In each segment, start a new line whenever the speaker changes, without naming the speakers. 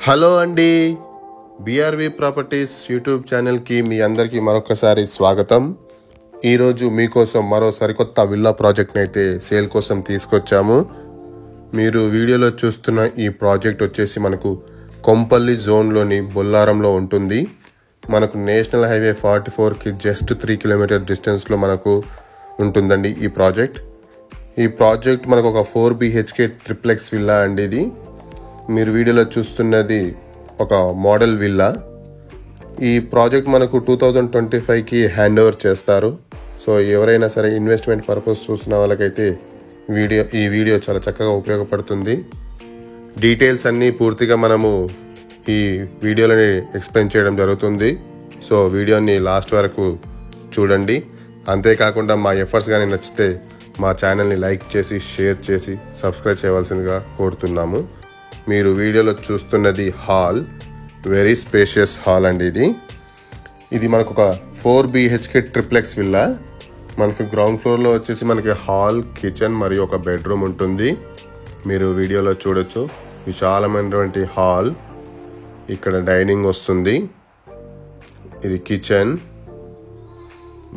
Hello అండి, బిఆర్వి properties YouTube ఛానల్కి మీ అందరికీ మరొకసారి స్వాగతం. ఈరోజు మీకోసం మరో సరికొత్త విల్లా ప్రాజెక్ట్ని అయితే సేల్ కోసం తీసుకొచ్చాము. మీరు వీడియోలో చూస్తున్న ఈ ప్రాజెక్ట్ వచ్చేసి మనకు కొంపల్లి జోన్లోని బొల్లారంలో ఉంటుంది. మనకు నేషనల్ హైవే 44కి జస్ట్ 3 కిలోమీటర్ డిస్టెన్స్లో మనకు ఉంటుందండి ఈ ప్రాజెక్ట్. ఈ ప్రాజెక్ట్ మనకు ఒక 4 BHK ట్రిప్లెక్స్ విల్లా అండి. ఇది మీరు వీడియోలో చూస్తున్నది ఒక మోడల్ విల్లా. ఈ ప్రాజెక్ట్ మనకు 2025కి హ్యాండ్ ఓవర్ చేస్తారు. సో ఎవరైనా సరే ఇన్వెస్ట్మెంట్ పర్పస్ చూసిన వాళ్ళకైతే ఈ వీడియో చాలా చక్కగా ఉపయోగపడుతుంది. డీటెయిల్స్ అన్నీ పూర్తిగా మనము ఈ వీడియోలోని ఎక్స్ప్లెయిన్ చేయడం జరుగుతుంది. సో వీడియోని లాస్ట్ వరకు చూడండి. అంతేకాకుండా మా ఎఫర్ట్స్ కానీ నచ్చితే మా ఛానల్ని లైక్ చేసి షేర్ చేసి సబ్స్క్రైబ్ చేయవలసిందిగా కోరుతున్నాము. మీరు వీడియోలో చూస్తున్నది హాల్, వెరీ స్పేషియస్ హాల్ అండి. ఇది మనకు ఒక 4 BHK ట్రిప్లెక్స్ విల్లా. మనకు గ్రౌండ్ ఫ్లోర్లో వచ్చేసి మనకి హాల్, కిచెన్ మరియు ఒక బెడ్రూమ్ ఉంటుంది. మీరు వీడియోలో చూడొచ్చు, విశాలమైనటువంటి హాల్. ఇక్కడ డైనింగ్ వస్తుంది. ఇది కిచెన్,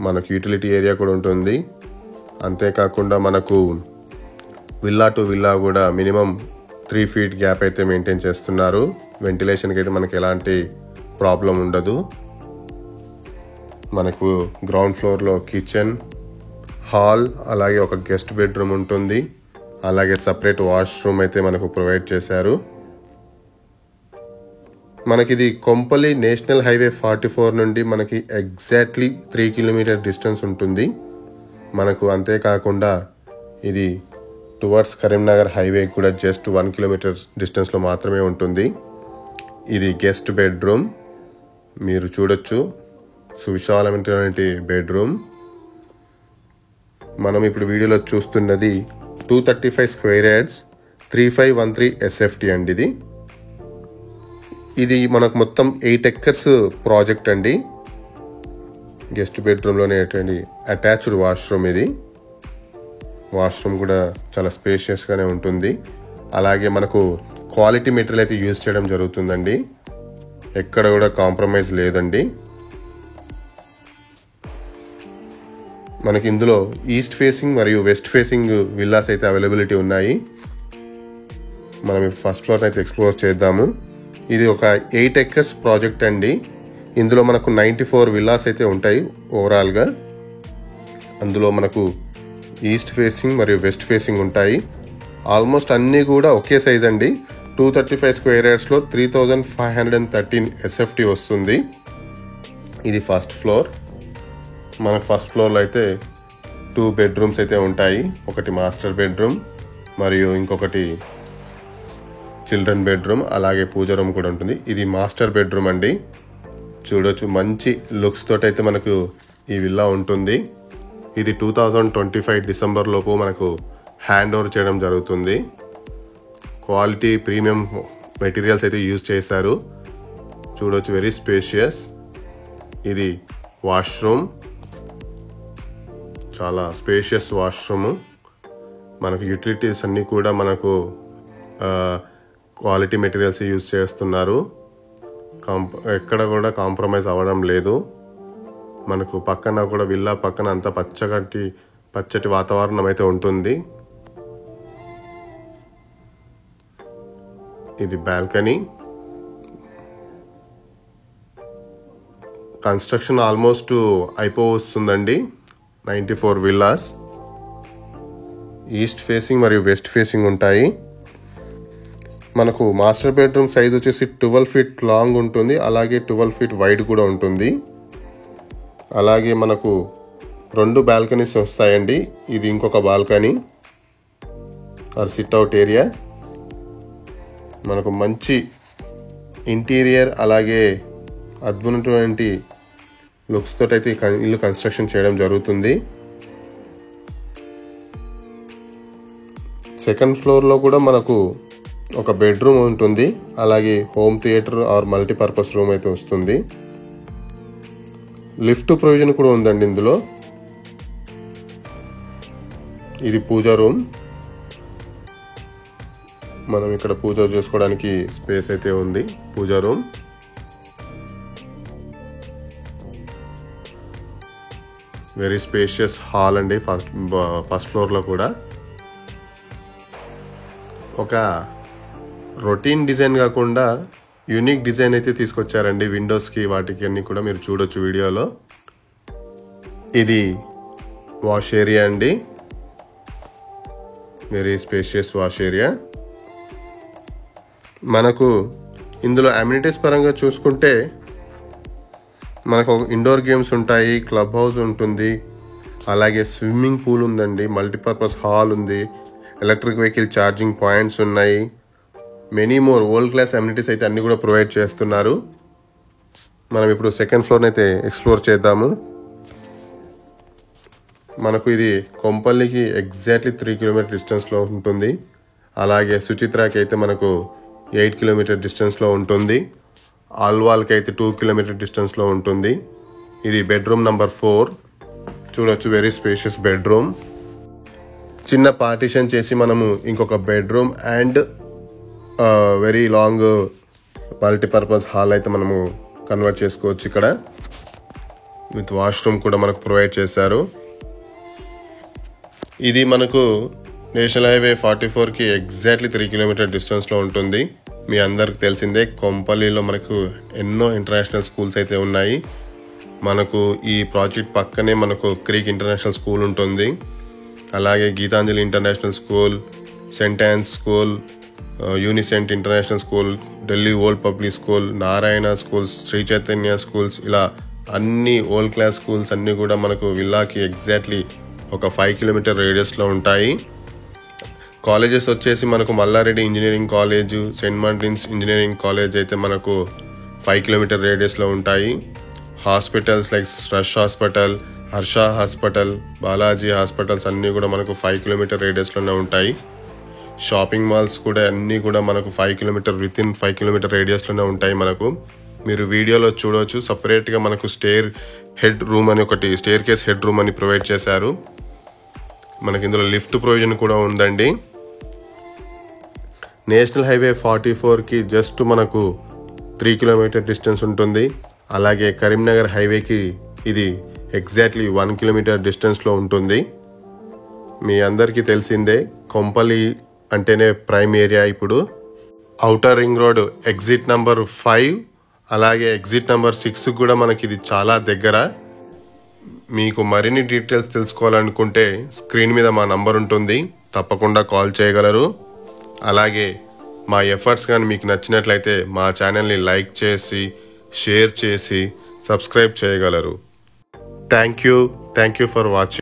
మనకు యూటిలిటీ ఏరియా కూడా ఉంటుంది. అంతేకాకుండా మనకు విల్లా టు విల్లా కూడా మినిమం 3 feet గ్యాప్ అయితే మెయింటైన్ చేస్తున్నారు. వెంటిలేషన్కి అయితే మనకి ఎలాంటి ప్రాబ్లం ఉండదు. మనకు గ్రౌండ్ ఫ్లోర్లో కిచెన్, హాల్, అలాగే ఒక గెస్ట్ బెడ్రూమ్ ఉంటుంది. అలాగే సపరేట్ వాష్రూమ్ అయితే మనకు ప్రొవైడ్ చేశారు. మనకిది కొంపల్లి నేషనల్ హైవే 44 నుండి మనకి ఎగ్జాక్ట్లీ 3 కిలోమీటర్ డిస్టెన్స్ ఉంటుంది. మనకు అంతేకాకుండా ఇది టువర్డ్స్ కరీంనగర్ హైవే కూడా జస్ట్ 1 కిలోమీటర్ డిస్టెన్స్లో మాత్రమే ఉంటుంది. ఇది గెస్ట్ బెడ్రూమ్, మీరు చూడొచ్చు, సువిశాలమైనటువంటి బెడ్రూమ్. మనం ఇప్పుడు వీడియోలో చూస్తున్నది 235 స్క్వేర్ యార్డ్స్ 3513 SFT అండి. ఇది మనకు మొత్తం 8 acres ప్రాజెక్ట్ అండి. గెస్ట్ బెడ్రూమ్లోనే అటాచ్డ్ వాష్రూమ్. ఇది వాష్రూమ్ కూడా చాలా స్పేషియస్గానే ఉంటుంది. అలాగే మనకు క్వాలిటీ మెటీరియల్ అయితే యూజ్ చేయడం జరుగుతుందండి. ఎక్కడ కూడా కాంప్రమైజ్ లేదండి. మనకి ఇందులో ఈస్ట్ ఫేసింగ్ మరియు వెస్ట్ ఫేసింగ్ విల్లాస్ అయితే అవైలబిలిటీ ఉన్నాయి. మనం ఫస్ట్ ఫ్లోర్ అయితే ఎక్స్ప్లోర్ చేద్దాము. ఇది ఒక 8 acres ప్రాజెక్ట్ అండి. ఇందులో మనకు 94 విల్లాస్ అయితే ఉంటాయి ఓవరాల్గా. అందులో మనకు ఈస్ట్ ఫేసింగ్ మరియు వెస్ట్ ఫేసింగ్ ఉంటాయి. ఆల్మోస్ట్ అన్నీ కూడా ఒకే సైజ్ అండి. 235 స్క్వేర్ యార్డ్స్లో 3513 SFT వస్తుంది. ఇది ఫస్ట్ ఫ్లోర్. మన ఫస్ట్ ఫ్లోర్లో అయితే 2 bedrooms అయితే ఉంటాయి. ఒకటి మాస్టర్ బెడ్రూమ్ మరియు ఇంకొకటి చిల్డ్రన్ బెడ్రూమ్, అలాగే పూజ రూమ్ కూడా ఉంటుంది. ఇది మాస్టర్ బెడ్రూమ్ అండి. చూడొచ్చు, మంచి లుక్స్ తోటి అయితే మనకు ఈ విల్లా ఉంటుంది. ఇది 2025 డిసెంబర్ లోపు మనకు హ్యాండ్ ఓవర్ చేయడం జరుగుతుంది. క్వాలిటీ ప్రీమియం మెటీరియల్స్ అయితే యూజ్ చేశారు. చూడొచ్చు, వెరీ స్పేషియస్. ఇది వాష్రూమ్, చాలా స్పేషియస్ వాష్రూమ్. మనకు యూటిలిటీస్ అన్నీ కూడా మనకు క్వాలిటీ మెటీరియల్స్ యూజ్ చేస్తున్నారు. ఎక్కడ కూడా కాంప్రమైజ్ అవ్వడం లేదు. మనకు పక్కన కూడా విల్లా పక్కన అంతా పచ్చటి వాతావరణం అయితే ఉంటుంది. ఇది బాల్కనీ. కన్స్ట్రక్షన్ ఆల్మోస్ట్ అయిపోవస్తుందండి. 94 విల్లాస్ ఈస్ట్ ఫేసింగ్ మరియు వెస్ట్ ఫేసింగ్ ఉంటాయి. మనకు మాస్టర్ బెడ్రూమ్ సైజ్ వచ్చేసి 12 feet లాంగ్ ఉంటుంది. అలాగే 12 feet వైడ్ కూడా ఉంటుంది. అలాగే మనకు 2 బాల్కనీస్ వస్తాయండి. ఇది ఇంకొక బాల్కనీ ఆర్ సిట్అవుట్ ఏరియా. మనకు మంచి ఇంటీరియర్ అలాగే అద్భుతమైనటువంటి లుక్స్ తోటి అయితే ఇల్లు కన్స్ట్రక్షన్ చేయడం జరుగుతుంది. సెకండ్ ఫ్లోర్లో కూడా మనకు ఒక బెడ్రూమ్ ఉంటుంది. అలాగే home theatre are multipurpose room అయితే వస్తుంది. లిఫ్ట్ ప్రొవిజన్ కూడా ఉందండి ఇందులో. ఇది పూజ రూమ్. మనం ఇక్కడ పూజ చేసుకోవడానికి స్పేస్ అయితే ఉంది, పూజా రూమ్. వెరీ స్పేషియస్ హాల్ అండి. ఫస్ట్ ఫ్లోర్లో కూడా ఒక రొటీన్ డిజైన్ కాకుండా యూనిక్ డిజైన్ అయితే తీసుకొచ్చారండి. విండోస్కి వాటికి అన్ని కూడా మీరు చూడొచ్చు వీడియోలో. ఇది వాష్ ఏరియా అండి, వెరీ స్పేషియస్ వాష్ ఏరియా. మనకు ఇందులో అమ్యూనిటీస్ పరంగా చూసుకుంటే మనకు ఇండోర్ గేమ్స్ ఉంటాయి, క్లబ్ హౌస్ ఉంటుంది, అలాగే స్విమ్మింగ్ పూల్ ఉందండి, మల్టీపర్పస్ హాల్ ఉంది, ఎలక్ట్రిక్ వెహికల్ ఛార్జింగ్ పాయింట్స్ ఉన్నాయి, many more world class amenities అయితే అన్నీ కూడా ప్రొవైడ్ చేస్తున్నారు. మనం ఇప్పుడు సెకండ్ ఫ్లోర్ని అయితే ఎక్స్ప్లోర్ చేద్దాము. మనకు ఇది కొంపల్లికి ఎగ్జాక్ట్లీ 3 కిలోమీటర్ డిస్టెన్స్లో ఉంటుంది. అలాగే సుచిత్రాకి అయితే మనకు 8 కిలోమీటర్ డిస్టెన్స్లో ఉంటుంది. ఆల్వాల్కి అయితే 2 కిలోమీటర్ డిస్టెన్స్లో ఉంటుంది. ఇది బెడ్రూమ్ నంబర్ 4 చూడొచ్చు, వెరీ స్పేషియస్ బెడ్రూమ్. చిన్న పార్టీషన్ చేసి మనము ఇంకొక bedroom and very long multipurpose hall అయితే మనము కన్వర్ట్ చేసుకోవచ్చు. ఇక్కడ విత్ వాష్రూమ్ కూడా మనకు ప్రొవైడ్ చేశారు. ఇది మనకు నేషనల్ హైవే 44కి ఎగ్జాక్ట్లీ 3 కిలోమీటర్ డిస్టెన్స్లో ఉంటుంది. మీ అందరికి తెలిసిందే, కొంపల్లిలో మనకు ఎన్నో ఇంటర్నేషనల్ స్కూల్స్ అయితే ఉన్నాయి. మనకు ఈ ప్రాజెక్ట్ పక్కనే మనకు క్రీక్ ఇంటర్నేషనల్ స్కూల్ ఉంటుంది, అలాగే Gitanjali international school, Saint Ann's school, Unicent international school, Delhi old public school, Narayana schools, Sri Chaitanya schools, ఇలా అన్ని వరల్డ్ క్లాస్ స్కూల్స్ అన్నీ కూడా మనకు విల్లాకి ఎగ్జాక్ట్లీ ఒక 5 కిలోమీటర్ రేడియస్లో ఉంటాయి. కాలేజెస్ వచ్చేసి మనకు Mallareddy engineering college, Saint Martin's engineering college అయితే మనకు 5 కిలోమీటర్ రేడియస్లో ఉంటాయి. Hospitals like Rush hospital, Harsha hospital, Balaji hospitals అన్నీ కూడా మనకు 5 కిలోమీటర్ రేడియస్లోనే ఉంటాయి. షాపింగ్ మాల్స్ కూడా అన్నీ కూడా మనకు 5 కిలోమీటర్ వితిన్ 5 కిలోమీటర్ రేడియస్లోనే ఉంటాయి. మనకు మీరు వీడియోలో చూడవచ్చు, సపరేట్గా మనకు స్టేర్ హెడ్ రూమ్ అని ఒకటి, స్టేర్ కేస్ హెడ్ రూమ్ అని ప్రొవైడ్ చేశారు. మనకి ఇందులో లిఫ్ట్ ప్రొవిజన్ కూడా ఉందండి. నేషనల్ హైవే 44కి జస్ట్ మనకు 3 కిలోమీటర్ డిస్టెన్స్ ఉంటుంది. అలాగే కరీంనగర్ హైవేకి ఇది ఎగ్జాక్ట్లీ 1 కిలోమీటర్ డిస్టెన్స్లో ఉంటుంది. మీ అందరికీ తెలిసిందే, కొంపల్లి అంటేనే ప్రైమ్ ఏరియా. ఇప్పుడు outer ring road exit number 5 అలాగే ఎగ్జిట్ నెంబర్ 6 కూడా మనకి ఇది చాలా దగ్గర. మీకు మరిన్ని డీటెయిల్స్ తెలుసుకోవాలనుకుంటే స్క్రీన్ మీద మా నంబర్ ఉంటుంది, తప్పకుండా కాల్ చేయగలరు. అలాగే మా ఎఫర్ట్స్ కానీ మీకు నచ్చినట్లయితే మా ఛానల్ని లైక్ చేసి, షేర్ చేసి, సబ్స్క్రైబ్ చేయగలరు. Thank you for watching.